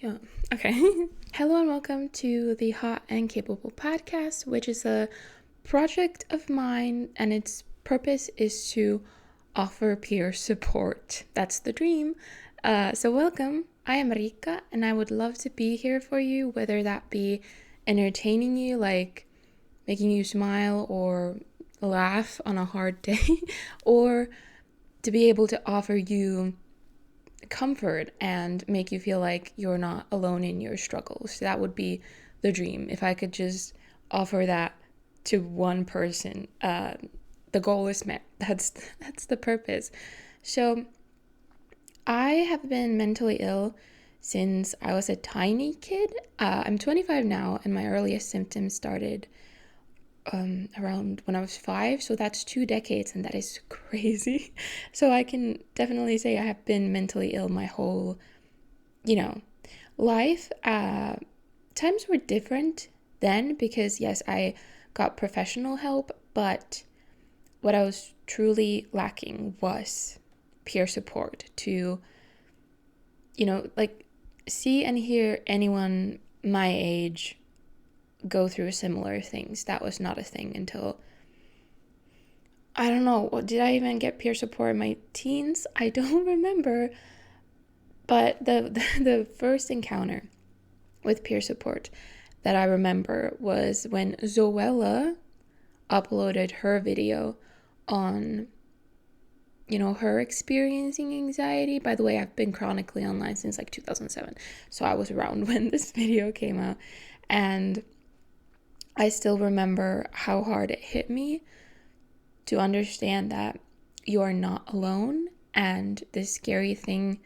Yeah. Okay. Hello and welcome to the Hot and Capable podcast, which is a project of mine, and its purpose is to offer peer support. That's the dream. So welcome. I am Riikka, and I would love to be here for you, whether that be entertaining you, like making you smile or laugh on a hard day, or to be able to offer you comfort and make you feel like you're not alone in your struggles. That would be the dream. If I could just offer that to one person, the goal is met. That's the purpose. So I have been mentally ill since I was a tiny kid. I'm 25 now, and my earliest symptoms started around when I was 5, so that's 2 decades, and that is crazy. So I can definitely say I have been mentally ill my whole, life. Times were different then because, yes, I got professional help, but what I was truly lacking was peer support to, see and hear anyone my age go through similar things. That was not a thing until, I don't know, did I even get peer support in my teens? I don't remember. But the first encounter with peer support that I remember was when Zoella uploaded her video on, her experiencing anxiety. By the way, I've been chronically online since like 2007, so I was around when this video came out, and I still remember how hard it hit me to understand that you are not alone, and this scary thing,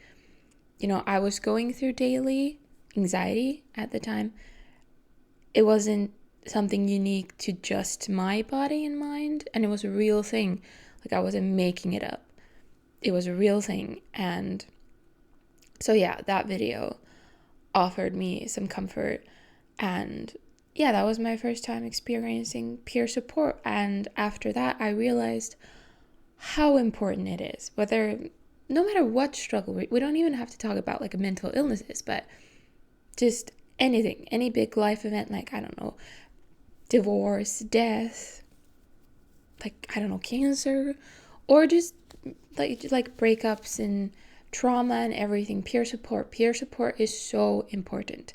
I was going through daily anxiety at the time. It wasn't something unique to just my body and mind, and it was a real thing. Like, I wasn't making it up. It was a real thing. And so yeah, that video offered me some comfort, and yeah, that was my first time experiencing peer support. And after that, I realized how important it is, no matter what struggle, we don't even have to talk about like mental illnesses, but just anything, any big life event, like, I don't know, divorce, death, like, I don't know, cancer, or just like breakups and trauma and everything. Peer support is so important.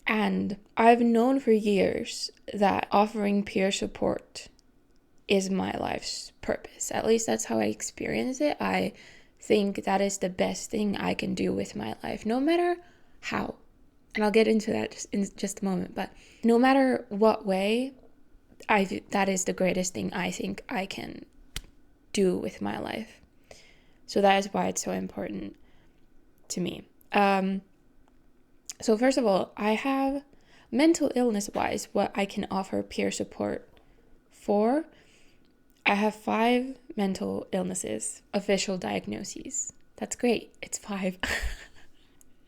And I've known for years that offering peer support is my life's purpose. At least that's how I experience it. I think that is the best thing I can do with my life, no matter how. And I'll get into that in just a moment. But no matter what way, that is the greatest thing I think I can do with my life. So that is why it's so important to me. So first of all, I have mental illness-wise what I can offer peer support for. I have 5 mental illnesses, official diagnoses. That's great. It's 5.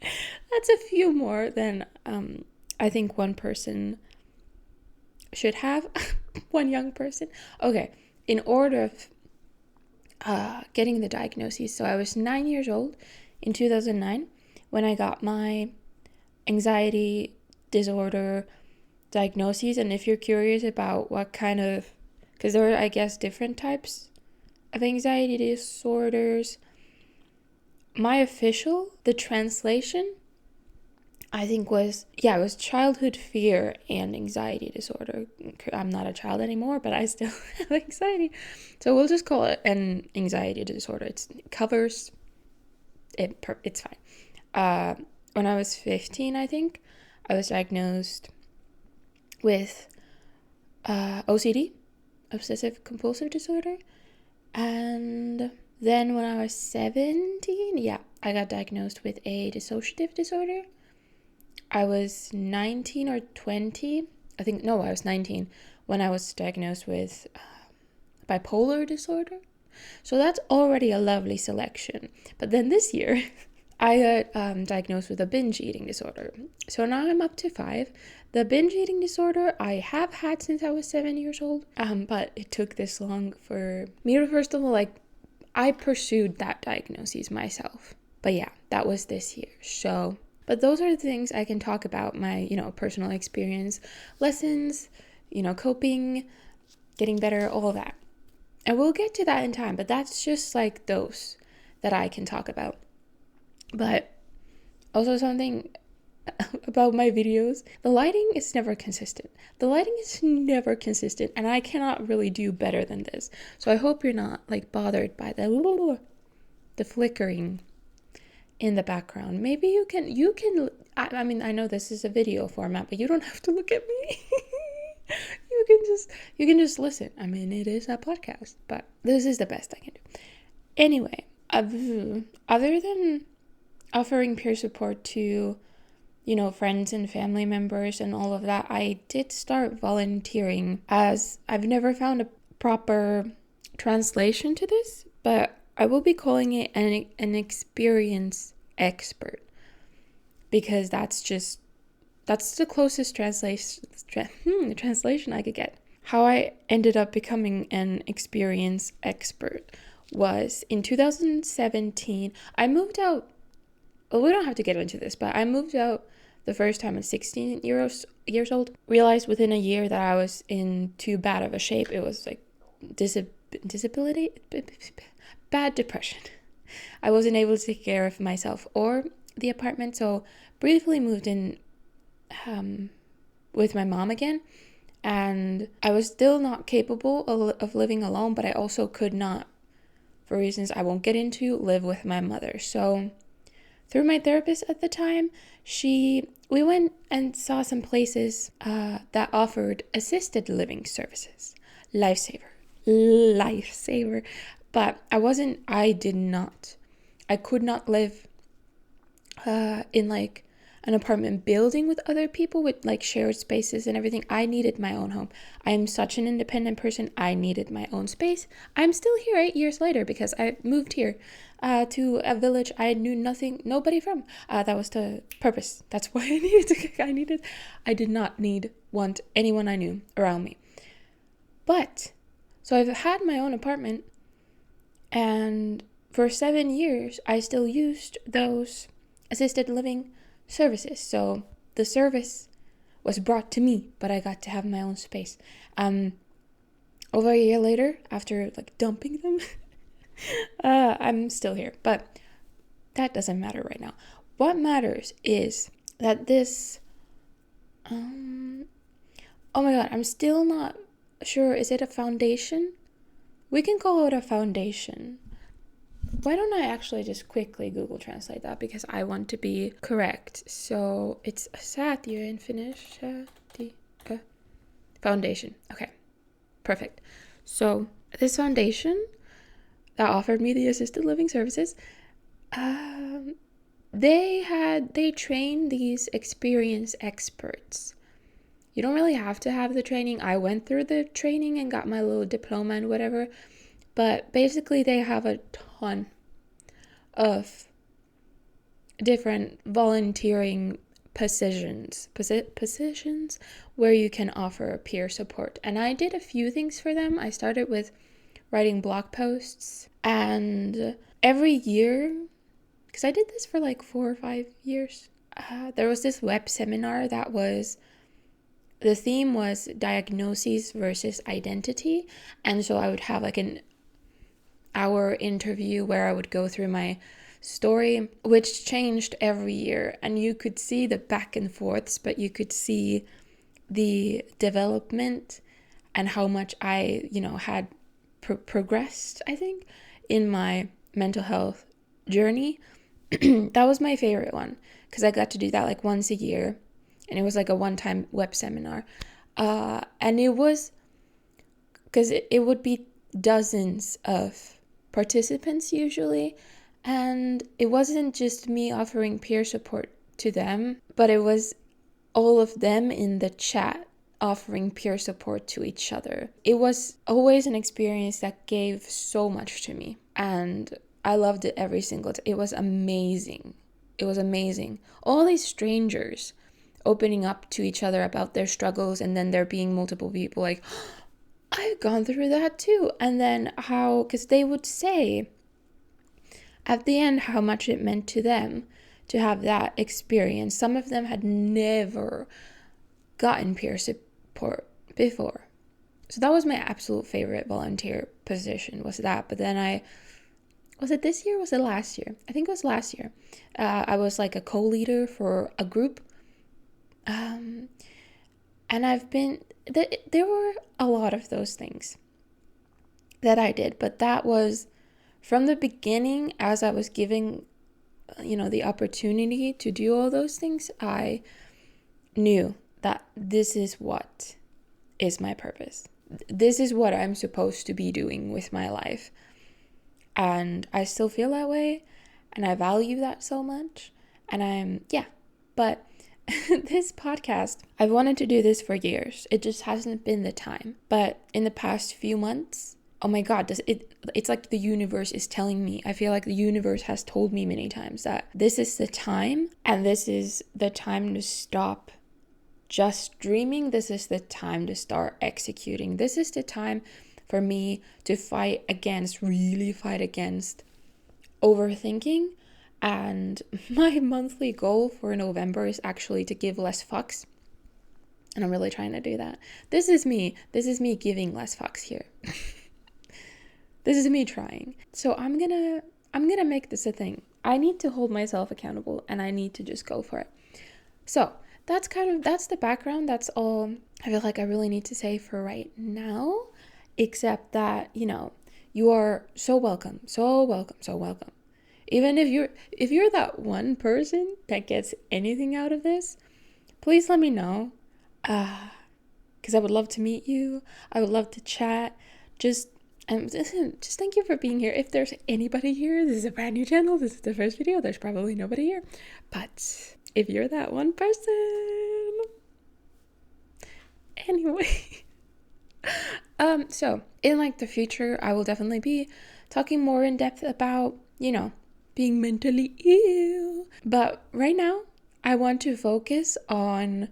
That's a few more than I think one person should have. One young person. Okay, in order of getting the diagnoses. So I was 9 years old in 2009 when I got my anxiety disorder diagnoses. And if you're curious about what kind of, because there are, I guess, different types of anxiety disorders, the translation, I think was childhood fear and anxiety disorder. I'm not a child anymore, but I still have anxiety. So we'll just call it an anxiety disorder. It covers it. It's fine. When I was 15, I think, I was diagnosed with OCD, obsessive compulsive disorder. And then when I was 17, I got diagnosed with a dissociative disorder. I was 19 or 20. I was 19 when I was diagnosed with bipolar disorder. So that's already a lovely selection. But then this year, I got diagnosed with a binge eating disorder. So now I'm up to 5. The binge eating disorder I have had since I was 7 years old. But it took this long for me to, first of all, I pursued that diagnosis myself. But yeah, that was this year. So, but those are the things I can talk about, my, personal experience, lessons, coping, getting better, all that. And we'll get to that in time, but that's just like those that I can talk about. But also something about my videos, the lighting is never consistent. And I cannot really do better than this. So I hope you're not like bothered by the flickering in the background. Maybe you can I mean, I know this is a video format, but you don't have to look at me. you can just listen. I mean, it is a podcast, but this is the best I can do. Anyway, other than offering peer support to, friends and family members and all of that, I did start volunteering, as I've never found a proper translation to this, but I will be calling it an experience expert, because that's the closest translation I could get. How I ended up becoming an experience expert was in 2017. I moved out. Well, we don't have to get into this, but I moved out the first time at 16 years old. Realized within a year that I was in too bad of a shape. It was like disability, bad depression. I wasn't able to take care of myself or the apartment, so briefly moved in with my mom again. And I was still not capable of living alone, but I also could not, for reasons I won't get into, live with my mother. So through my therapist at the time, we went and saw some places that offered assisted living services. Lifesaver. But I could not live in like an apartment building with other people with like shared spaces and everything. I needed my own home. I am such an independent person. I needed my own space. I'm still here 8 years later because I moved here to a village I knew nobody from. That was the purpose. That's why I did not want anyone I knew around me. But, so I've had my own apartment, and for 7 years, I still used those assisted living services. So the service was brought to me, but I got to have my own space. Over a year later, after like dumping them, I'm still here, but that doesn't matter right now. What matters is that this, oh my God, I'm still not sure. Is it a foundation? We can call it a foundation. Why don't I actually just quickly Google Translate that, because I want to be correct. So it's a satir in Finnish. Foundation. Okay, perfect. So this foundation that offered me the assisted living services, they train these experience experts. You don't really have to have the training. I went through the training and got my little diploma and whatever. But basically, they have a ton of different volunteering positions where you can offer peer support. And I did a few things for them. I started with writing blog posts, and every year, because I did this for like 4 or 5 years, there was this web seminar that the theme was diagnoses versus identity. And so I would have like an hour interview where I would go through my story, which changed every year. And you could see the back and forths, but you could see the development and how much I, had progressed, I think, in my mental health journey. That was my favorite one, because I got to do that like once a year. And it was like a one-time web seminar. And it was, because it would be dozens of participants usually. And it wasn't just me offering peer support to them, but it was all of them in the chat offering peer support to each other. It was always an experience that gave so much to me. And I loved it every single time. It was amazing. All these strangers opening up to each other about their struggles, and then there being multiple people like, I've gone through that too. And then because they would say at the end how much it meant to them to have that experience. Some of them had never gotten peer support before. So that was my absolute favorite volunteer position, was that. But then was it this year or was it last year? I think it was last year. I was like a co-leader for a group. And there were a lot of those things that I did. But that was from the beginning, as I was giving, the opportunity to do all those things, I knew that this is what is my purpose. This is what I'm supposed to be doing with my life. And I still feel that way. And I value that so much. And but this podcast, I've wanted to do this for years. It just hasn't been the time. But in the past few months, oh my God, it's like the universe is telling me. I feel like the universe has told me many times that this is the time, and this is the time to stop just dreaming. This is the time to start executing. This is the time for me to really fight against overthinking. And my monthly goal for November is actually to give less fucks. And I'm really trying to do that. This is me giving less fucks here. This is me trying. So I'm gonna make this a thing. I need to hold myself accountable, and I need to just go for it. So that's the background. That's all I feel like I really need to say for right now, except that, you are so welcome. Even if you're that one person that gets anything out of this, please let me know. Because I would love to meet you. I would love to chat. Just thank you for being here. If there's anybody here, this is a brand new channel. This is the first video. There's probably nobody here. But if you're that one person, anyway. So in the future, I will definitely be talking more in depth about, being mentally ill. But right now, I want to focus on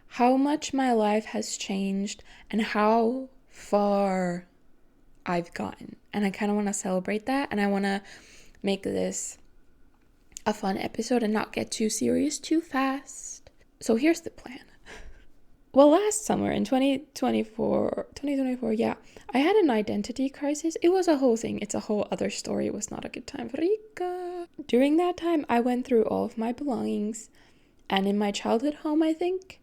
how much my life has changed and how far I've gotten. And I kind of want to celebrate that. And I want to make this a fun episode and not get too serious too fast. So here's the plan. Well, last summer in 2024, I had an identity crisis. It was a whole thing. It's a whole other story. It was not a good time for Riikka. During that time, I went through all of my belongings. And in my childhood home, I think,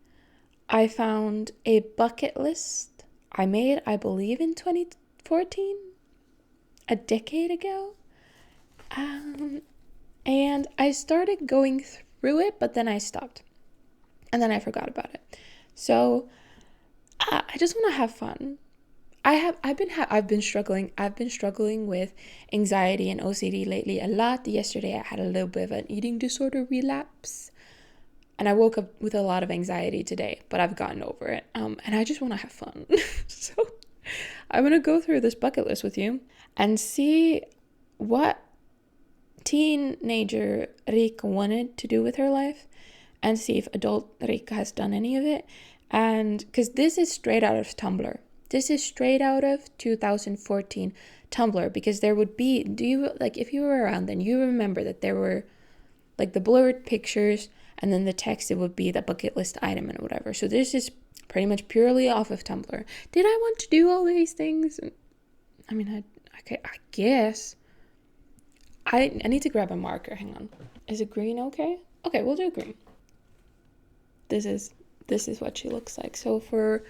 I found a bucket list I made, I believe, in 2014, a decade ago. And I started going through it, but then I stopped. And then I forgot about it. So I just want to have fun. I've been struggling with anxiety and OCD lately a lot. Yesterday I had a little bit of an eating disorder relapse, and I woke up with a lot of anxiety today, but I've gotten over it. And I just want to have fun. So I'm going to go through this bucket list with you and see what teenager Riikka wanted to do with her life, and see if adult Riikka has done any of it. And because this is straight out of Tumblr. This is straight out of 2014 Tumblr, because there would be, if you were around then, you remember that there were the blurred pictures, and then the text, it would be the bucket list item and whatever. So this is pretty much purely off of Tumblr. Did I want to do all these things? I mean, I guess. I need to grab a marker. Hang on. Is it green okay? Okay, we'll do green. This is what she looks like. So for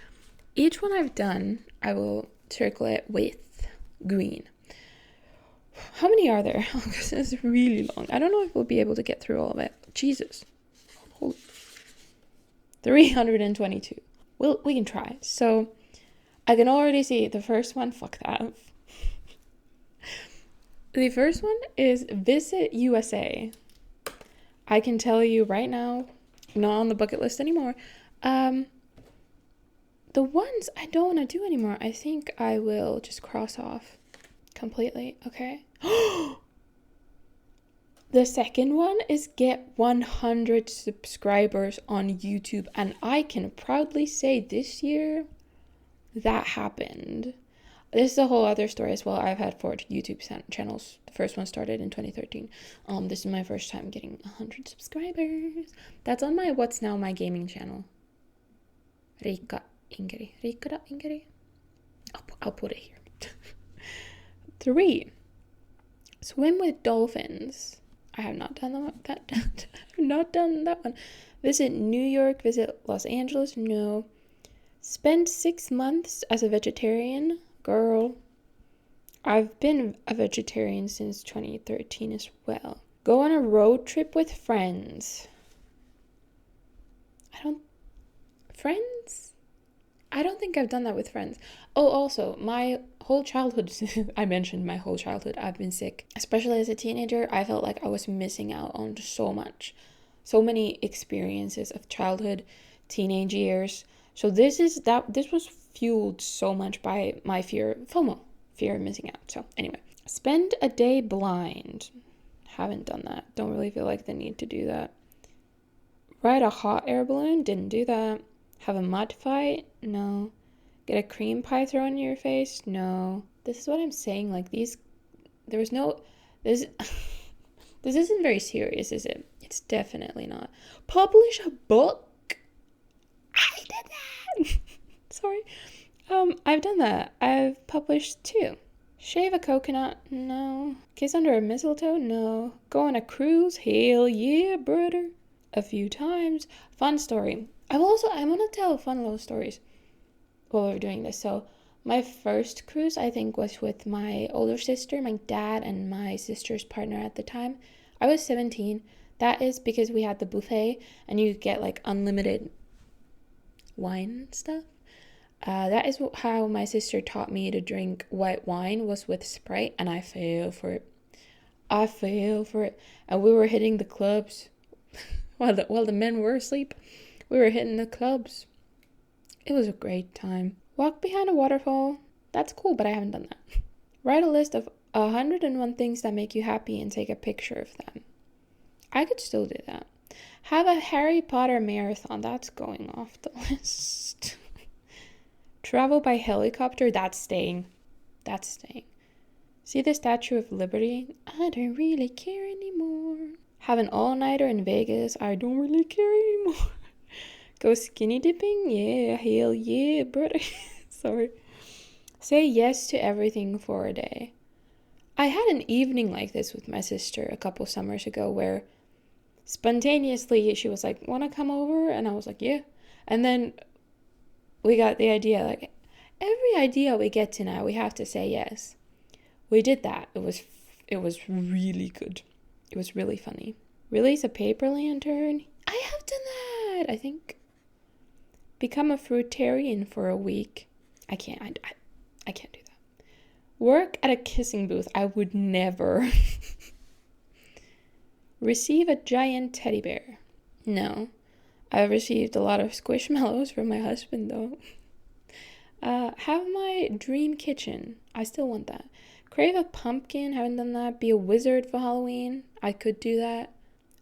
each one I've done, I will circle it with green. How many are there? Oh, this is really long. I don't know if we'll be able to get through all of it. Jesus. Holy. 322. We can try. So I can already see the first one. Fuck that. The first one is Visit USA. I can tell you right now, not on the bucket list anymore. The ones I don't want to do anymore, I think I will just cross off completely. Okay. The second one is get 100 subscribers on YouTube, and I can proudly say this year that happened. This is a whole other story as well. I've had 4 YouTube channels. The first one started in 2013. This is my first time getting 100 subscribers. That's on my what's now my gaming channel. Riikka Inkeri. Riikka Inkeri. I'll put it here. 3. Swim with dolphins. I have not done that. I have not done that one. Visit New York. Visit Los Angeles. No. Spend 6 months as a vegetarian. Girl. I've been a vegetarian since 2013 as well. Go on a road trip with friends. Friends? I don't think I've done that with friends. Oh, also, my whole childhood, I mentioned my whole childhood, I've been sick. Especially as a teenager, I felt like I was missing out on so much. So many experiences of childhood, teenage years. So this was fueled so much by my FOMO, fear of missing out. So anyway, spend a day blind. Haven't done that. Don't really feel like the need to do that. Ride a hot air balloon. Didn't do that. Have a mud fight? No. Get a cream pie thrown in your face? No. This is what I'm saying. Like this this isn't very serious, is it? It's definitely not. Publish a book? I did that! Sorry. I've done that. I've published 2. Shave a coconut? No. Kiss under a mistletoe? No. Go on a cruise? Hell yeah, brother. A few times. Fun story. I want to tell fun little stories while we're doing this. So my first cruise, I think, was with my older sister, my dad, and my sister's partner at the time. I was 17. That is because we had the buffet and you get like unlimited wine and stuff. That is how my sister taught me to drink white wine, was with Sprite, and I fell for it. And we were hitting the clubs while the men were asleep. We were hitting the clubs. It was a great time. Walk behind a waterfall. That's cool, but I haven't done that. Write a list of 101 things that make you happy and take a picture of them. I could still do that. Have a Harry Potter marathon. That's going off the list. Travel by helicopter. That's staying. See the Statue of Liberty? I don't really care anymore. Have an all-nighter in Vegas? I don't really care anymore. Go skinny dipping? Yeah, hell yeah, brother. Sorry. Say yes to everything for a day. I had an evening like this with my sister a couple summers ago where spontaneously she was like, wanna come over? And I was like, yeah. And then we got the idea, like, every idea we get to now, we have to say yes. We did that. It was really good. It was really funny. Release a paper lantern? I have done that, I think. Become a fruitarian for a week. I can't do that. Work at a kissing booth. I would never. Receive a giant teddy bear. No. I've received a lot of squishmallows from my husband, though. Have my dream kitchen. I still want that. Crave a pumpkin. Haven't done that. Be a wizard for Halloween. I could do that.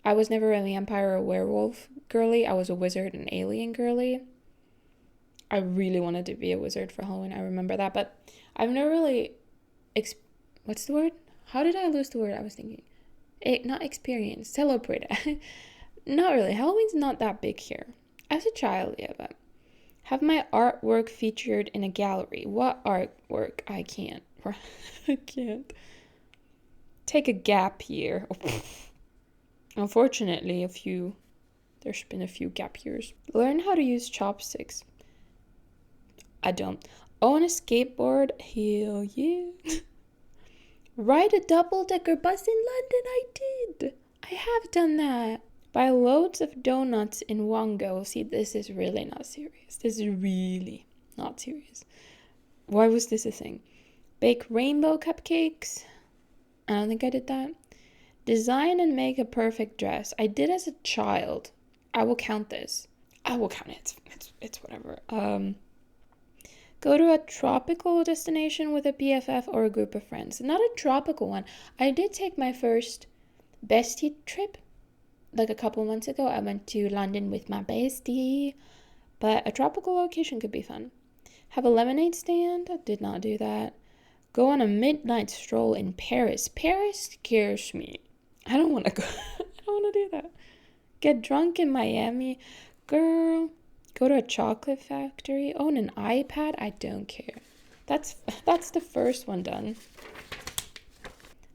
I was never a vampire or werewolf girly. I was a wizard and alien girly. I really wanted to be a wizard for Halloween. I remember that. But I've never really... what's the word? How did I lose the word I was thinking? Not experience. Celebrate. Not really. Halloween's not that big here. As a child, yeah, but... Have my artwork featured in a gallery. What artwork? I can't. I can't. Take a gap year. Unfortunately, there's been a few gap years. Learn how to use chopsticks. I don't. Own a skateboard. Hell yeah. Ride a double-decker bus in London. I did. I have done that. Buy loads of donuts in Wongo. See, this is really not serious. This is really not serious. Why was this a thing? Bake rainbow cupcakes. I don't think I did that. Design and make a perfect dress. I did as a child. I will count this. I will count it. It's whatever. Go to a tropical destination with a BFF or a group of friends. Not a tropical one. I did take my first bestie trip like a couple months ago. I went to London with my bestie. But a tropical location could be fun. Have a lemonade stand? I did not do that. Go on a midnight stroll in Paris. Paris scares me. I don't want to go. I don't want to do that. Get drunk in Miami. Girl, go to a chocolate factory. Own an iPad. I don't care. That's the first one done.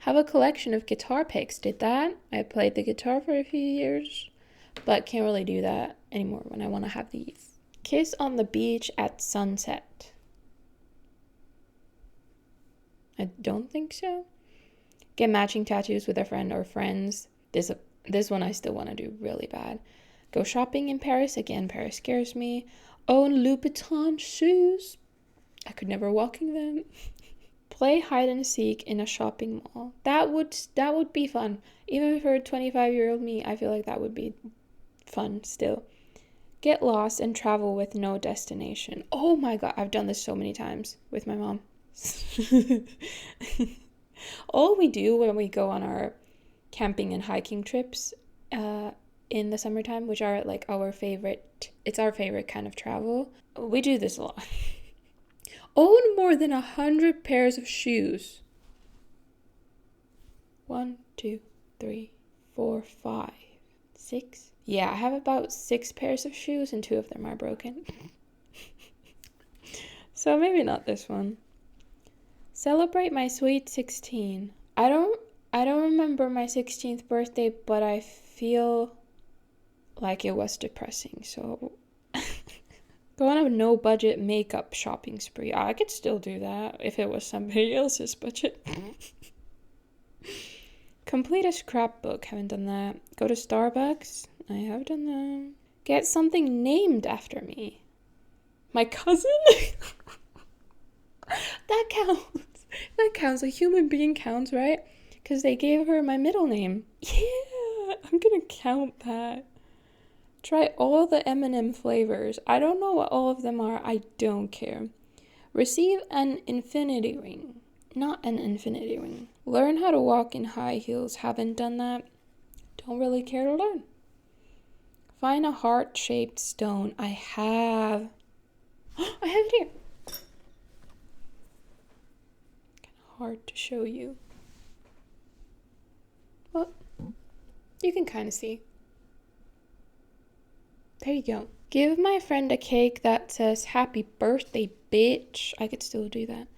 Have a collection of guitar picks. Did that. I played the guitar for a few years, but can't really do that anymore when I want to have these. Kiss on the beach at sunset. I don't think so. Get matching tattoos with a friend or friends. This one I still want to do really bad. Go shopping in Paris. Again, Paris scares me. Own Louboutin shoes. I could never walk in them. Play hide and seek in a shopping mall. That would be fun. Even for 25-year-old me, I feel like that would be fun still. Get lost and travel with no destination. Oh my god, I've done this so many times with my mom. All we do when we go on our camping and hiking trips in the summertime, which are like our favorite kind of travel, we do this a lot. Own more than 100 pairs of shoes. 1, 2, 3, 4, 5, 6. Yeah, I have about 6 pairs of shoes and 2 of them are broken. So maybe not this one. Celebrate my sweet 16. I don't remember my 16th birthday, but I feel like it was depressing. So go on a no budget makeup shopping spree. I could still do that if it was somebody else's budget. Complete a scrapbook. Haven't done that. Go to Starbucks. I have done that. Get something named after me. My cousin? That counts. That counts. A human being counts, right? Because they gave her my middle name. Yeah, I'm gonna count that. Try all the M&M flavors. I don't know what all of them are. I don't care. Receive an infinity ring. Not an infinity ring. Learn how to walk in high heels. Haven't done that. Don't really care to learn. Find a heart-shaped stone. I have. I have it here. Kind of hard to show you. Well, you can kind of see. There you go. Give my friend a cake that says happy birthday, bitch. I could still do that.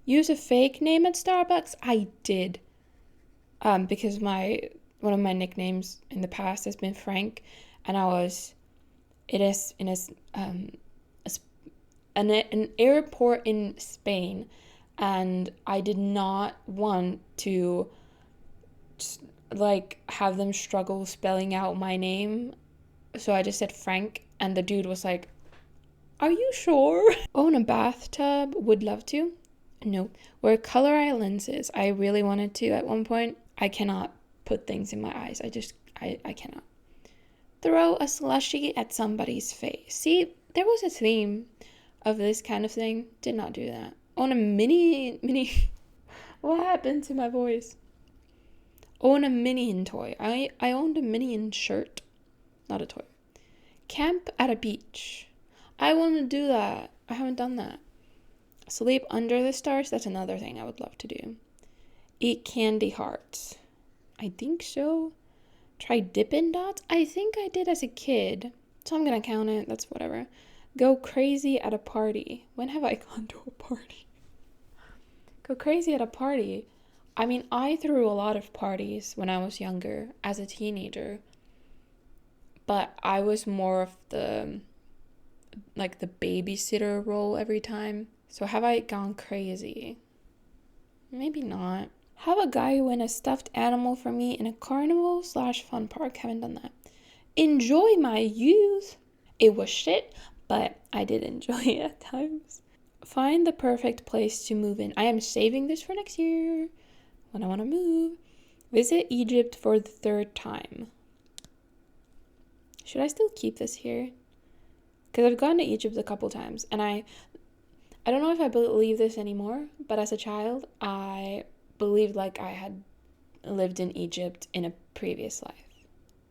Use a fake name at Starbucks. I did. Because one of my nicknames in the past has been Frank, and it is in an airport in Spain, and I did not want to like have them struggle spelling out my name. So I just said Frank, and the dude was like, are you sure? Own a bathtub. Would love to. No. Wear color eye lenses. I really wanted to at one point. I cannot put things in my eyes. I cannot. Throw a slushie at somebody's face. See, there was a theme of this kind of thing. Did not do that. Own a mini. What happened to my voice? Own a Minion toy. I owned a Minion shirt. Not a toy. Camp at a beach. I want to do that. I haven't done that. Sleep under the stars. That's another thing I would love to do. Eat candy hearts. I think so. Try Dippin' Dots. I think I did as a kid. So I'm going to count it. That's whatever. Go crazy at a party. When have I gone to a party? Go crazy at a party. I mean, I threw a lot of parties when I was younger as a teenager. But I was more of the babysitter role every time. So have I gone crazy? Maybe not. Have a guy win a stuffed animal for me in a carnival/fun park. Haven't done that. Enjoy my youth. It was shit, but I did enjoy it at times. Find the perfect place to move in. I am saving this for next year when I want to move. Visit Egypt for the 3rd time. Should I still keep this here? Because I've gone to Egypt a couple times, and I don't know if I believe this anymore, but as a child, I believed like I had lived in Egypt in a previous life.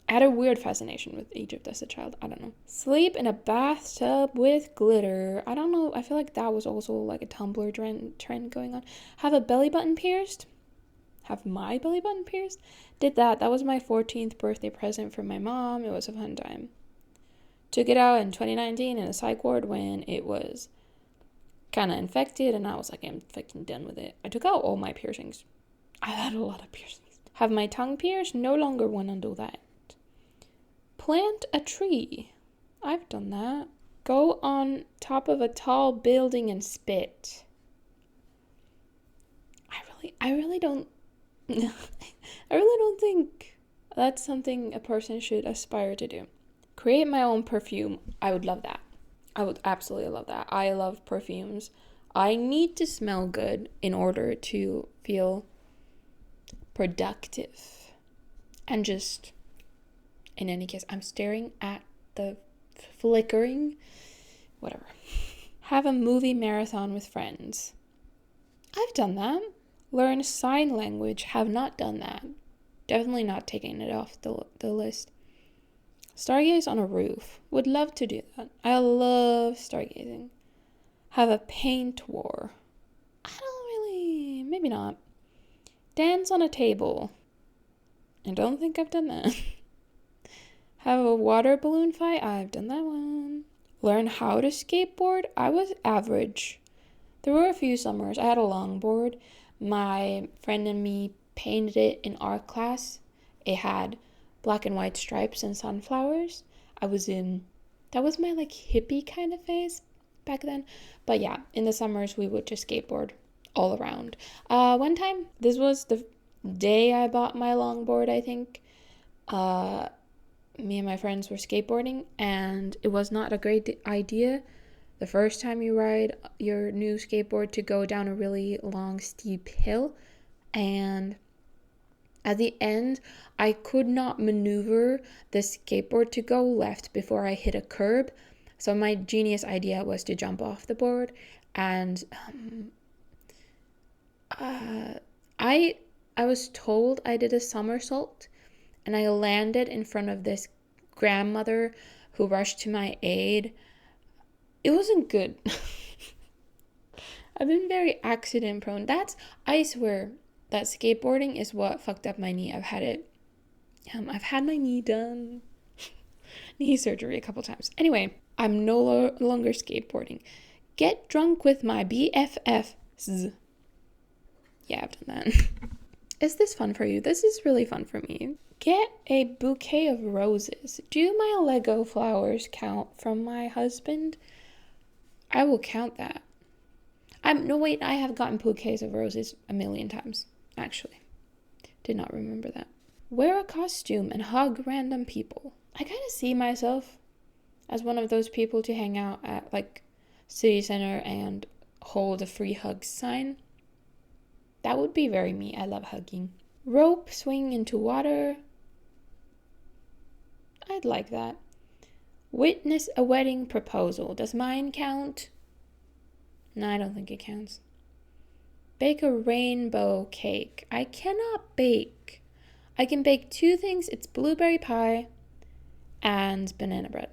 I had a weird fascination with Egypt as a child. I don't know. Sleep in a bathtub with glitter. I don't know. I feel like that was also like a Tumblr trend going on. Have a belly button pierced. Have my belly button pierced. Did that. That was my 14th birthday present from my mom. It was a fun time. Took it out in 2019 in a psych ward when it was kind of infected, and I was like, I'm fucking done with it. I took out all my piercings. I had a lot of piercings. Have my tongue pierced. No longer want to do that. Plant a tree. I've done that. Go on top of a tall building and spit. I really don't I really don't think that's something a person should aspire to do. Create my own perfume. I would love that. I would absolutely love that. I love perfumes. I need to smell good in order to feel productive. And just, in any case, I'm staring at the flickering, whatever. Have a movie marathon with friends. I've done that. Learn sign language. Have not done that. Definitely not taking it off the list. Stargaze on a roof. Would love to do that. I love stargazing. Have a paint war. Maybe not. Dance on a table. I don't think I've done that. Have a water balloon fight. I've done that one. Learn how to skateboard. I was average. There were a few summers. I had a longboard. My friend and me painted it in art class. It had black and white stripes and sunflowers. That was my like hippie kind of phase back then. But yeah, in the summers we would just skateboard all around. One time, this was the day I bought my longboard, I think. Me and my friends were skateboarding, and it was not a great idea the first time you ride your new skateboard to go down a really long, steep hill. And at the end, I could not maneuver the skateboard to go left before I hit a curb. So my genius idea was to jump off the board. And I was told I did a somersault, and I landed in front of this grandmother who rushed to my aid. It wasn't good. I've been very accident prone. I swear, that skateboarding is what fucked up my knee. I've had my knee done. Knee surgery a couple times. Anyway, I'm no longer skateboarding. Get drunk with my BFFs. Yeah, I've done that. Is this fun for you? This is really fun for me. Get a bouquet of roses. Do my Lego flowers count from my husband? I will count that. I have gotten bouquets of roses a million times, actually. Did not remember that. Wear a costume and hug random people. I kind of see myself as one of those people to hang out at like city center and hold a free hugs sign. That would be very me. I love hugging. Rope swing into water. I'd like that. Witness a wedding proposal. Does mine count? No, I don't think it counts. Bake a rainbow cake. I cannot bake. I can bake two things. It's blueberry pie and banana bread.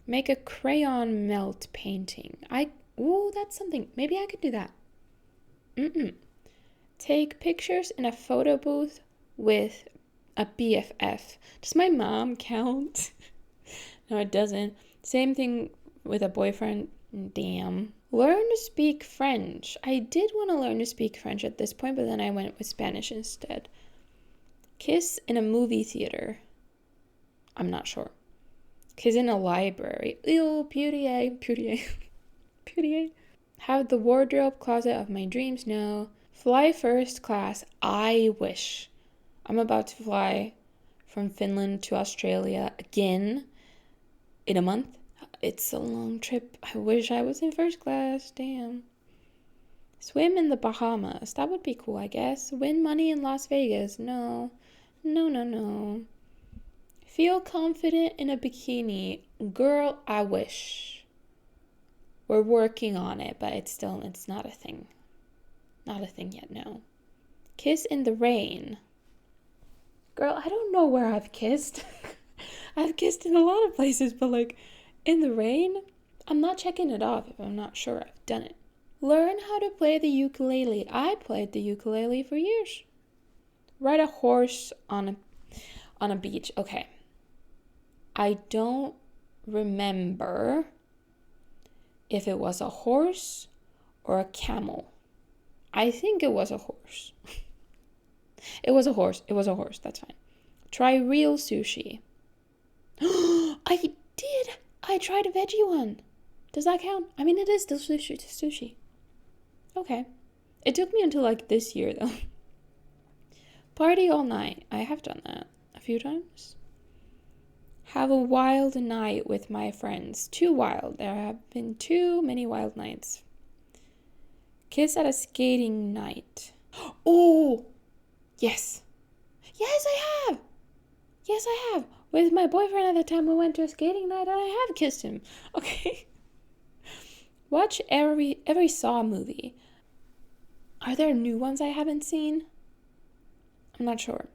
Make a crayon melt painting. That's something. Maybe I could do that. Take pictures in a photo booth with a BFF. Does my mom count? No, it doesn't. Same thing with a boyfriend. Damn. Learn to speak French. I did want to learn to speak French at this point, but then I went with Spanish instead. Kiss in a movie theater. I'm not sure. Kiss in a library. Ew, Puree. Have the wardrobe closet of my dreams. No. Fly first class. I wish. I'm about to fly from Finland to Australia again in a month. It's a long trip. I wish I was in first class. Damn. Swim in the Bahamas. That would be cool, I guess. Win money in Las Vegas. No. Feel confident in a bikini. Girl, I wish. We're working on it, but it's not a thing. Not a thing yet, no. Kiss in the rain. Girl, I don't know where I've kissed. I've kissed in a lot of places, but like in the rain, I'm not checking it off if I'm not sure I've done it. Learn how to play the ukulele. I played the ukulele for years. Ride a horse on a beach. Okay. I don't remember if it was a horse or a camel. I think it was a horse. It was a horse. That's fine. Try real sushi. I did. I tried a veggie one. Does that count? I mean, it is still sushi. Okay. It took me until like this year though. Party all night. I have done that a few times. Have a wild night with my friends. Too wild. There have been too many wild nights. Kiss at a skating night. Oh, yes. Yes, I have. With my boyfriend at the time, we went to a skating night and I have kissed him. Okay. Watch every Saw movie. Are there new ones I haven't seen? I'm not sure.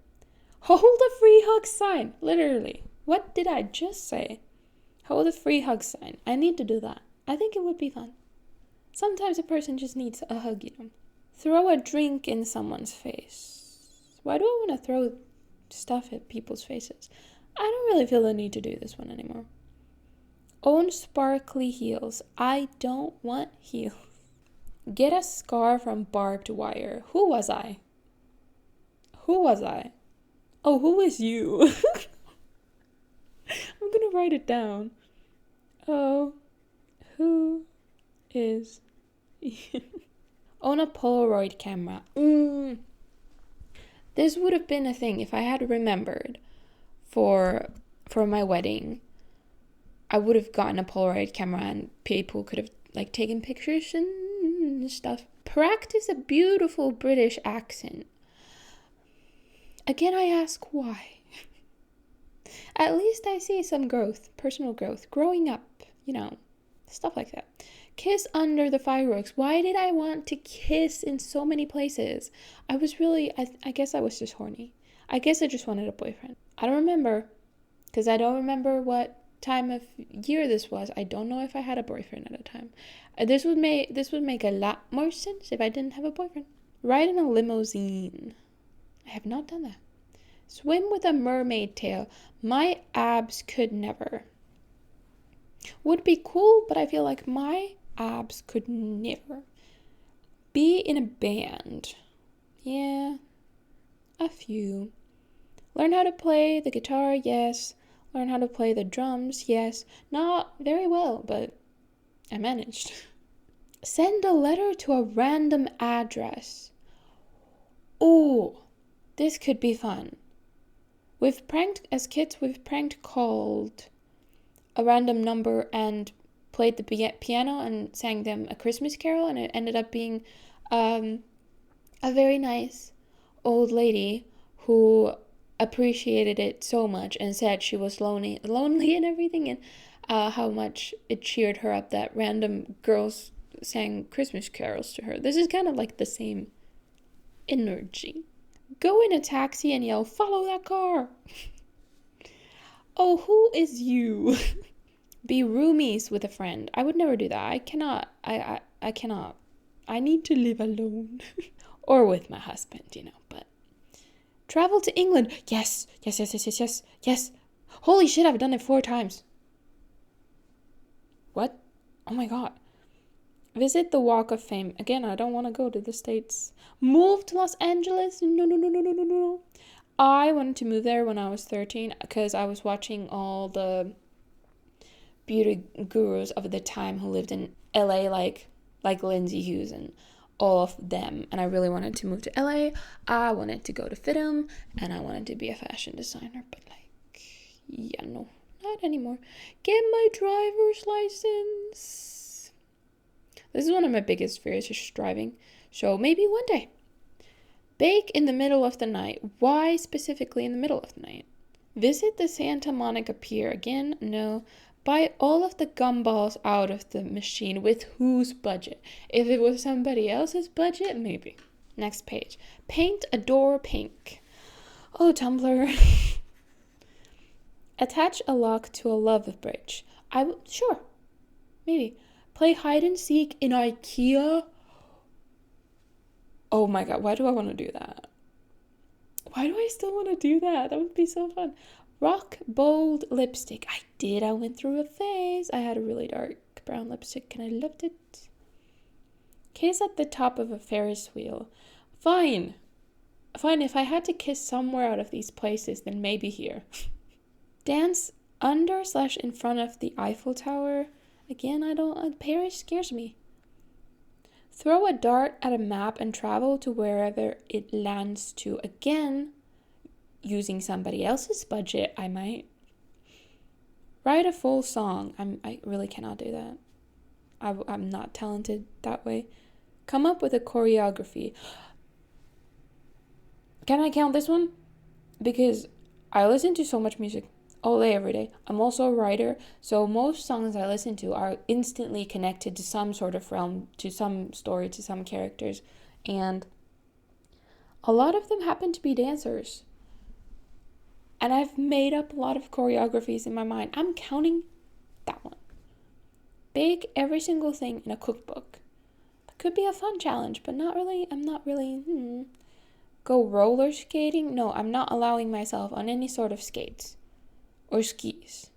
Hold a free hug sign. Literally. What did I just say? Hold a free hug sign. I need to do that. I think it would be fun. Sometimes a person just needs a hug, Throw a drink in someone's face. Why do I want to throw stuff at people's faces? I don't really feel the need to do this one anymore. Own sparkly heels. I don't want heels. Get a scar from barbed wire. Who was I? Oh, who is you? I'm gonna write it down. Oh, who is you? Own a Polaroid camera. This would have been a thing if I had remembered for my wedding. I would have gotten a Polaroid camera and people could have like taken pictures and stuff. Practice a beautiful British accent. Again, I ask why. At least I see some growth, personal growth, growing up, stuff like that. Kiss under the fireworks. Why did I want to kiss in so many places? I was really, I guess I was just horny. I guess I just wanted a boyfriend. I don't remember, because I don't remember what time of year this was. I don't know if I had a boyfriend at the time. This would make a lot more sense if I didn't have a boyfriend. Ride in a limousine. I have not done that. Swim with a mermaid tail. My abs could never. Would be cool, but I feel like my abs could never. Be in a band. Yeah, a few. Learn how to play the guitar, yes. Learn how to play the drums, yes. Not very well, but I managed. Send a letter to a random address. Oh, this could be fun. As kids, we've pranked called a random number and played the piano and sang them a Christmas carol, and it ended up being a very nice old lady who appreciated it so much and said she was lonely and everything, and how much it cheered her up that random girls sang Christmas carols to her. This is kind of like the same energy. Go in a taxi and yell, "Follow that car!" Oh, who is you? Be roomies with a friend. I would never do that. I cannot. I cannot. I need to live alone. Or with my husband, but. Travel to England. Yes. Holy shit, I've done it 4 times. What? Oh my god. Visit the Walk of Fame. Again, I don't want to go to the States. Move to Los Angeles? No. I wanted to move there when I was 13 because I was watching all the beauty gurus of the time who lived in LA, like Lindsay Hughes and all of them. And I really wanted to move to LA. I wanted to go to FITM and I wanted to be a fashion designer. But no, not anymore. Get my driver's license. This is one of my biggest fears, just driving. So maybe one day. Bake in the middle of the night. Why specifically in the middle of the night? Visit the Santa Monica Pier. Again, no. Buy all of the gumballs out of the machine. With whose budget? If it was somebody else's budget, maybe. Next page. Paint a door pink. Oh, Tumblr. Attach a lock to a love bridge. Sure, maybe. Play hide and seek in IKEA. Oh my god, why do I want to do that? Why do I still want to do that? That would be so fun. Rock bold lipstick. I did. I went through a phase. I had a really dark brown lipstick and I loved it. Kiss at the top of a Ferris wheel. Fine. Fine, if I had to kiss somewhere out of these places, then maybe here. Dance under/in front of the Eiffel Tower. Again, Paris scares me. Throw a dart at a map and travel to wherever it lands to. Again, using somebody else's budget, I might. Write a full song. I really cannot do that. I'm not talented that way. Come up with a choreography. Can I count this one? Because I listen to so much music all day, every day. I'm also a writer, so most songs I listen to are instantly connected to some sort of realm, to some story, to some characters. And a lot of them happen to be dancers. And I've made up a lot of choreographies in my mind. I'm counting that one. Bake every single thing in a cookbook. That could be a fun challenge, but I'm not really. Go roller skating? No, I'm not allowing myself on any sort of skates. Or skis.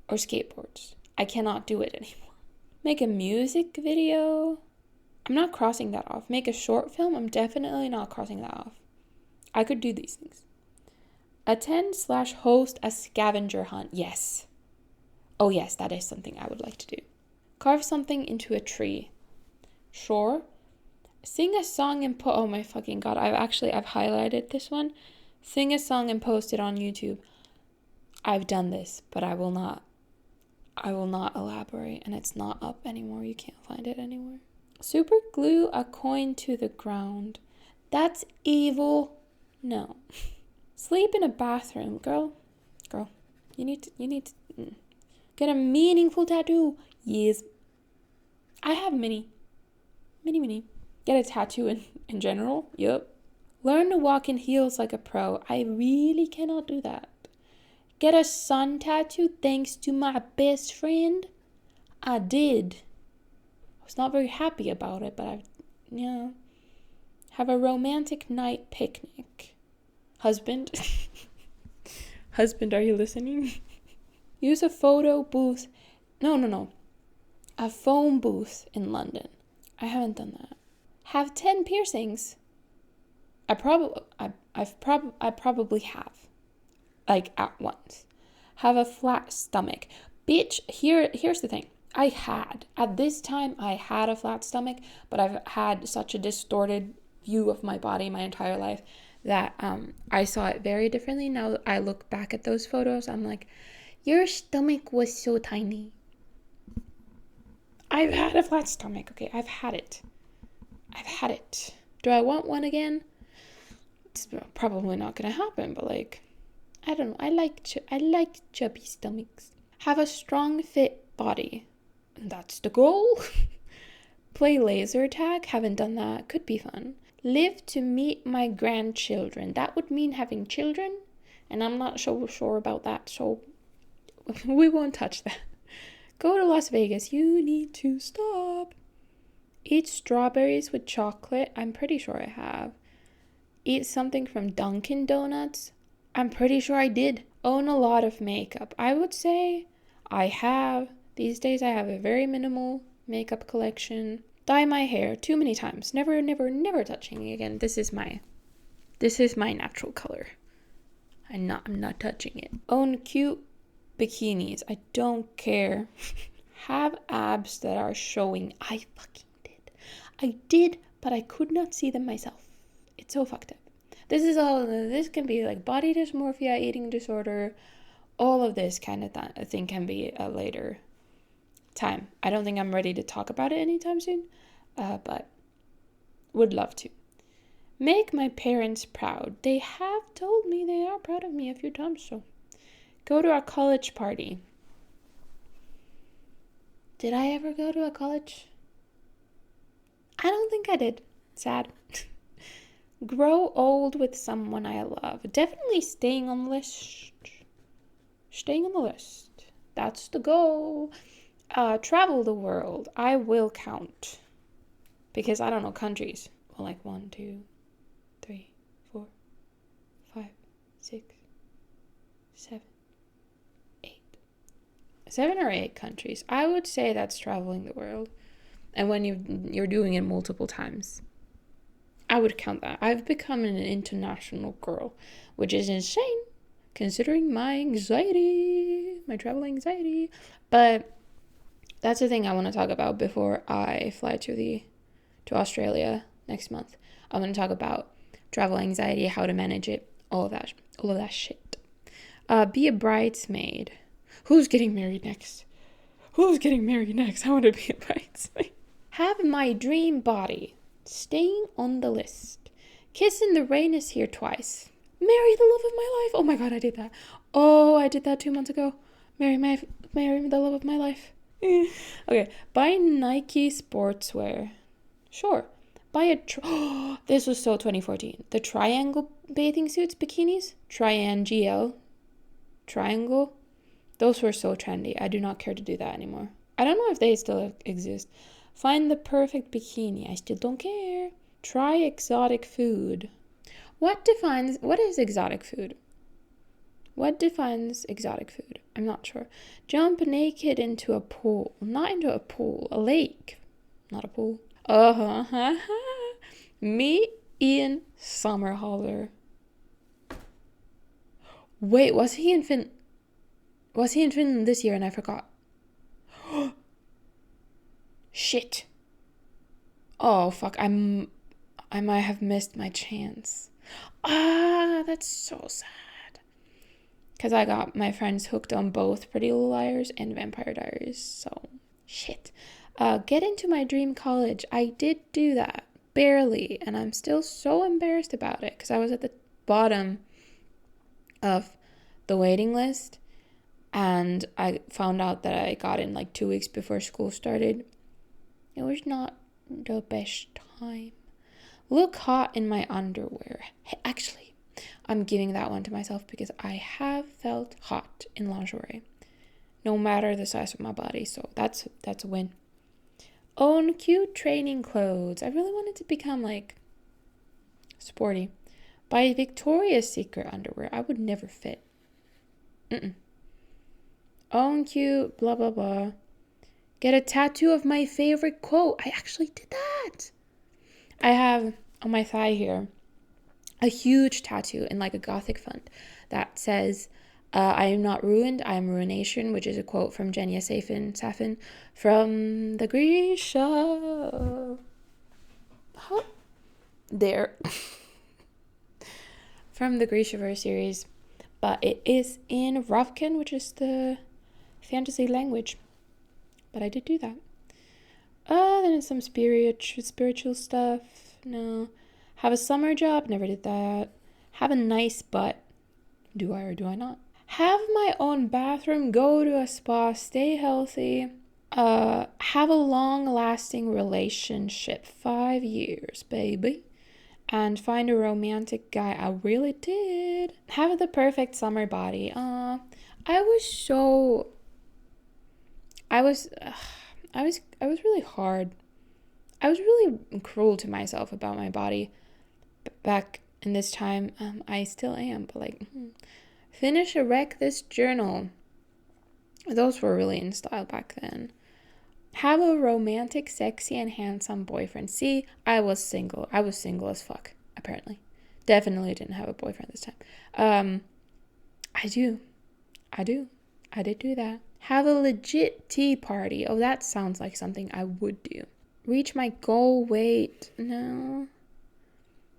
Or skateboards. I cannot do it anymore. Make a music video? I'm not crossing that off. Make a short film? I'm definitely not crossing that off. I could do these things. Attend/host a scavenger hunt. Yes. Oh yes, that is something I would like to do. Carve something into a tree. Sure. Sing a song and oh my fucking god, I've highlighted this one. Sing a song and post it on YouTube. I've done this, but I will not elaborate, and it's not up anymore. You can't find it anywhere. Super glue a coin to the ground. That's evil. No. Sleep in a bathroom, girl. You need to get a meaningful tattoo. Yes. I have many. Get a tattoo in general. Yup. Learn to walk in heels like a pro. I really cannot do that. Get a sun tattoo thanks to my best friend. I did. I was not very happy about it, but have a romantic night picnic. Husband. Husband, are you listening? Use a photo booth. No. A phone booth in London. I haven't done that. Have 10 piercings. I probably have. Like at once. Have a flat stomach. Bitch, here's the thing. At this time, I had a flat stomach, but I've had such a distorted view of my body my entire life that I saw it very differently. Now I look back at those photos, I'm like, your stomach was so tiny. I've had a flat stomach, okay? I've had it. Do I want one again? It's probably not gonna happen, but like, I don't know. I like chubby stomachs. Have a strong, fit body. That's the goal. Play laser tag. Haven't done that. Could be fun. Live to meet my grandchildren. That would mean having children, and I'm not so sure about that, so we won't touch that. Go to Las Vegas. You need to stop. Eat strawberries with chocolate. I'm pretty sure I have. Eat something from Dunkin' Donuts. I'm pretty sure I did. Own a lot of makeup. I would say I have. These days I have a very minimal makeup collection. Dye my hair too many times. Never touching it again. This is my natural color. I'm not touching it. Own cute bikinis. I don't care. Have abs that are showing. I fucking did. I did, but I could not see them myself. It's so fucked up. This can be like body dysmorphia, eating disorder, all of this kind of thing can be a later time. I don't think I'm ready to talk about it anytime soon, but would love to. Make my parents proud. They have told me they are proud of me a few times, so. Go to a college party. Did I ever go to a college? I don't think I did. Sad. Grow old with someone I love. Definitely staying on the list. Staying on the list. That's the goal. Travel the world. I will count. Because I don't know countries. Well, like 1, 2, 3, 4, 5, 6, 7, 8. 7 or 8 countries. I would say that's traveling the world. And when you're doing it multiple times, I would count that. I've become an international girl, which is insane considering my anxiety, my travel anxiety. But that's the thing I want to talk about before I fly to Australia next month. I want to talk about travel anxiety, how to manage it, all of that shit. Be a bridesmaid. Who's getting married next? I want to be a bridesmaid. Have my dream body. Staying on the list. Kiss in the rain is here twice. Marry the love of my life. Oh my god, I did that. Oh, I did that 2 months ago. Marry the love of my life. Okay, buy Nike sportswear. Sure. Buy this was so 2014. The triangle bathing suits, bikinis. Triangle. Those were so trendy. I do not care to do that anymore. I don't know if they still exist. Find the perfect bikini. I still don't care. Try exotic food. What is exotic food? What defines exotic food? I'm not sure. Jump naked into a pool. Not into a pool. A lake. Not a pool. Meet Ian Somerhalder. Wait, was he in Finland this year and I forgot? Shit. Oh, fuck. I might have missed my chance. That's so sad. Because I got my friends hooked on both Pretty Little Liars and Vampire Diaries. So, shit. Get into my dream college. I did do that. Barely. And I'm still so embarrassed about it. Because I was at the bottom of the waiting list. And I found out that I got in like 2 weeks before school started. It was not the best time. Look hot in my underwear. Hey, actually, I'm giving that one to myself because I have felt hot in lingerie. No matter the size of my body. So that's a win. Own cute training clothes. I really wanted to become like sporty. Buy Victoria's Secret underwear. I would never fit. Own cute blah blah blah. Get a tattoo of my favorite quote. I actually did that. I have on my thigh here a huge tattoo in like a gothic font that says, I am not ruined, I am ruination, which is a quote from Genia Safin from the Grisha. From the Grishaverse series. But it is in Ravkan, which is the fantasy language. But I did do that. Then it's some spiritual stuff. No. Have a summer job. Never did that. Have a nice butt. Do I or do I not? Have my own bathroom. Go to a spa. Stay healthy. Have a long-lasting relationship. 5 years, baby. And find a romantic guy. I really did. Have the perfect summer body. I was really hard. I was really cruel to myself about my body back in this time. I still am, but like, finish erect this journal. Those were really in style back then. Have a romantic, sexy, and handsome boyfriend. See, I was single. I was single as fuck, apparently. Definitely didn't have a boyfriend this time. I did do that. Have a legit tea party. Oh, that sounds like something I would do. Reach my goal weight. No.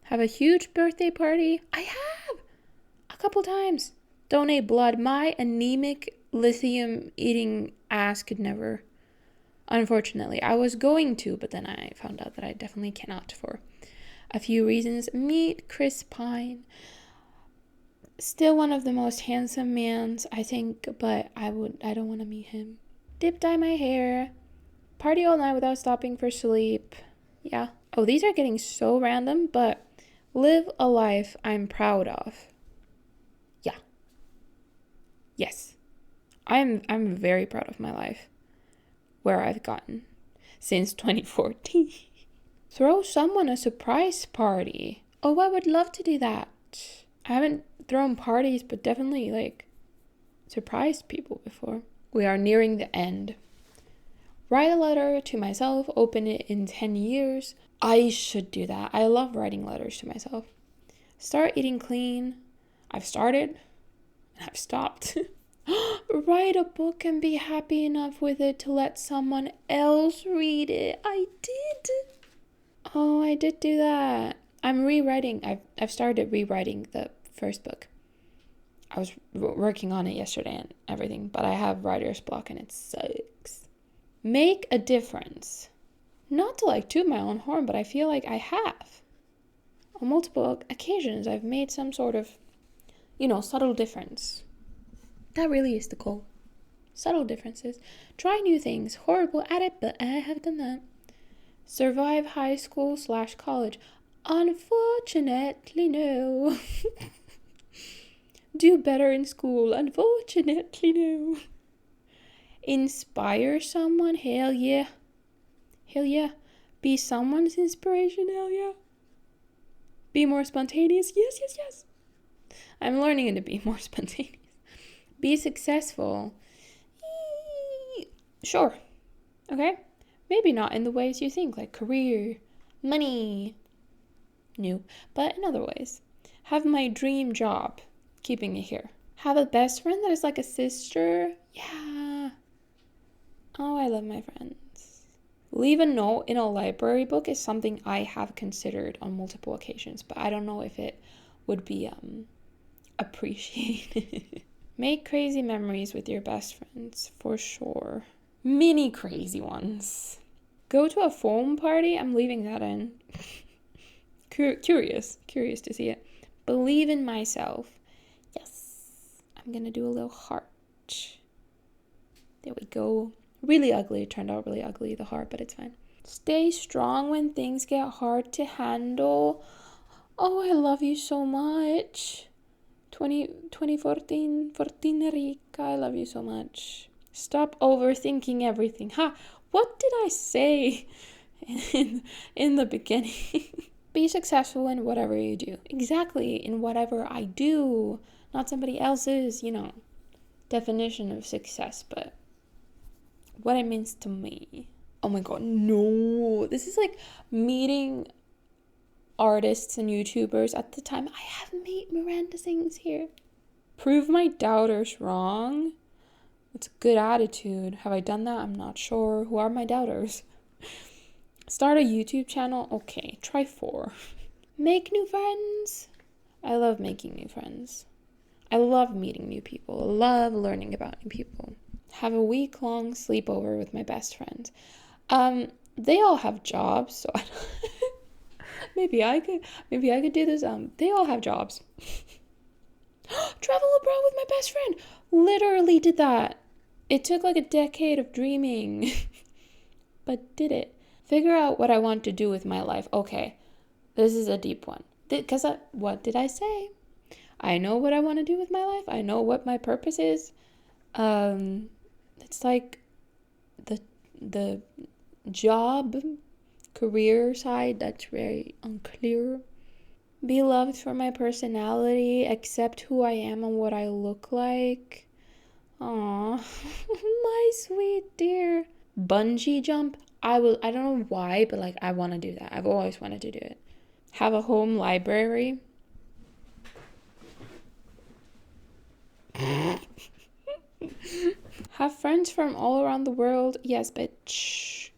Have a huge birthday party. I have. A couple times. Donate blood. My anemic, lithium-eating ass could never. Unfortunately, I was going to, but then I found out that I definitely cannot for a few reasons. Meet Chris Pine. Still one of the most handsome mans, I think, but I don't want to meet him. Dip dye my hair. Party all night without stopping for sleep. Yeah. Oh, these are getting so random, but Live a life I'm proud of. Yeah. Yes. I'm very proud of my life, where I've gotten since 2014. Throw someone a surprise party. Oh, I would love to do that. I haven't thrown parties, but definitely like surprised people before. We are nearing the end. Write a letter to myself, open it in 10 years. I should do that. I love writing letters to myself. Start eating clean. I've started and I've stopped. Write a book and be happy enough with it to let someone else read it. I did. Oh, I did do that. I'm rewriting. I've started rewriting the first book. I was working on it yesterday and everything, but I have writer's block and it sucks. Make a difference. Not to like toot my own horn, but I feel like I have. On multiple occasions, I've made some sort of, subtle difference. That really is the goal. Subtle differences. Try new things. Horrible at it, but I have done that. Survive high school/college. Unfortunately, no. Do better in school. Unfortunately, no. Inspire someone. Hell yeah. Hell yeah. Be someone's inspiration. Hell yeah. Be more spontaneous. Yes, yes, yes. I'm learning to be more spontaneous. Be successful. Sure. Okay? Maybe not in the ways you think, like career, money. No. But in other ways. Have my dream job. Keeping it here. Have a best friend that is like a sister. Yeah. Oh, I love my friends. Leave a note in a library book is something I have considered on multiple occasions, but I don't know if it would be appreciated. Make crazy memories with your best friends, for sure. Mini crazy ones. Go to a foam party? I'm leaving that in. Curious to see it. Believe in myself. Yes. I'm gonna do a little heart. There we go. Really ugly. It turned out really ugly, the heart, but it's fine. Stay strong when things get hard to handle. Oh, I love you so much. 2014 Riikka, I love you so much. Stop overthinking everything. What did I say in the beginning? Be successful in whatever you do. Exactly, in whatever I do. Not somebody else's, definition of success, but what it means to me. Oh my god, no. This is like meeting artists and YouTubers at the time. I have made Miranda Sings here. Prove my doubters wrong. It's a good attitude. Have I done that? I'm not sure. Who are my doubters? Start a YouTube channel. Okay, try 4. Make new friends. I love making new friends. I love meeting new people. I love learning about new people. Have a week-long sleepover with my best friends. They all have jobs, so maybe I could do this. They all have jobs. Travel abroad with my best friend. Literally did that. It took like a decade of dreaming, but did it. Figure out what I want to do with my life. Okay, this is a deep one. What did I say? I know what I want to do with my life. I know what my purpose is. It's like the job, career side, that's very unclear. Be loved for my personality, accept who I am and what I look like. Aww, my sweet dear. Bungee jump. I don't know why, but like I want to do that. I've always wanted to do it. Have a home library. Have friends from all around the world. Yes, bitch.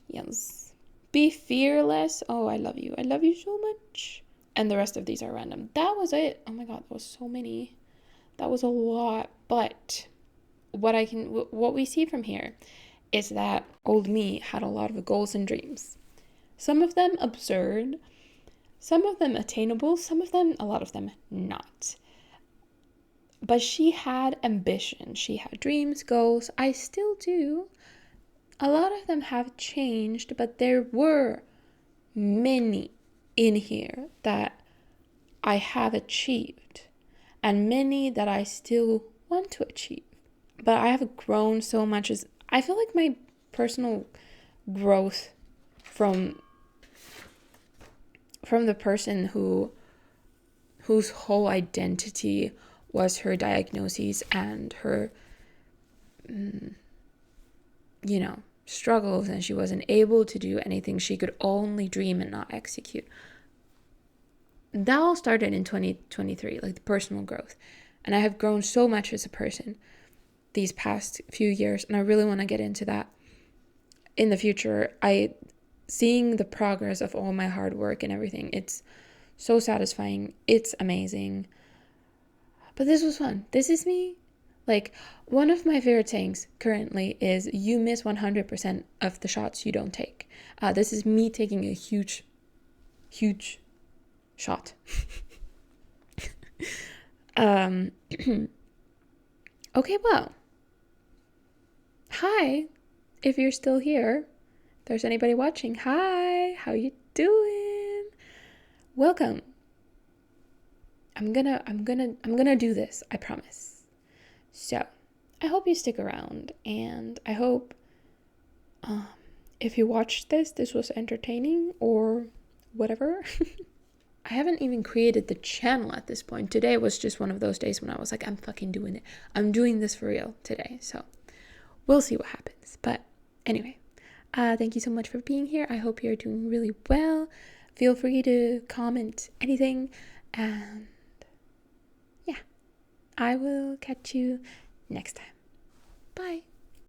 Yes. Be fearless. Oh, I love you. I love you so much. And the rest of these are random. That was it. Oh my god, that was so many. That was a lot. But what we see from here is that old me had a lot of goals and dreams. Some of them absurd, some of them attainable, a lot of them not. But she had ambition. She had dreams, goals. I still do. A lot of them have changed, but there were many in here that I have achieved and many that I still want to achieve. But I have grown so much. As I feel like my personal growth from the person whose whole identity was her diagnoses and her struggles, and she wasn't able to do anything. She could only dream and not execute. That all started in 2023, like the personal growth. And I have grown so much as a person these past few years, and I really want to get into that in the future. Seeing the progress of all my hard work and everything, it's so satisfying. It's amazing. But this was fun. This is me. Like, one of my favorite sayings currently is, you miss 100% of the shots you don't take. This is me taking a huge shot. Okay, well, hi, if you're still here, if there's anybody watching, hi, how you doing? Welcome. I'm gonna do this, I promise. So, I hope you stick around, and I hope if you watched this was entertaining or whatever. I haven't even created the channel at this point. Today was just one of those days when I was like, I'm fucking doing it. I'm doing this for real today. So we'll see what happens. But anyway, thank you so much for being here. I hope you're doing really well. Feel free to comment anything. And yeah, I will catch you next time. Bye.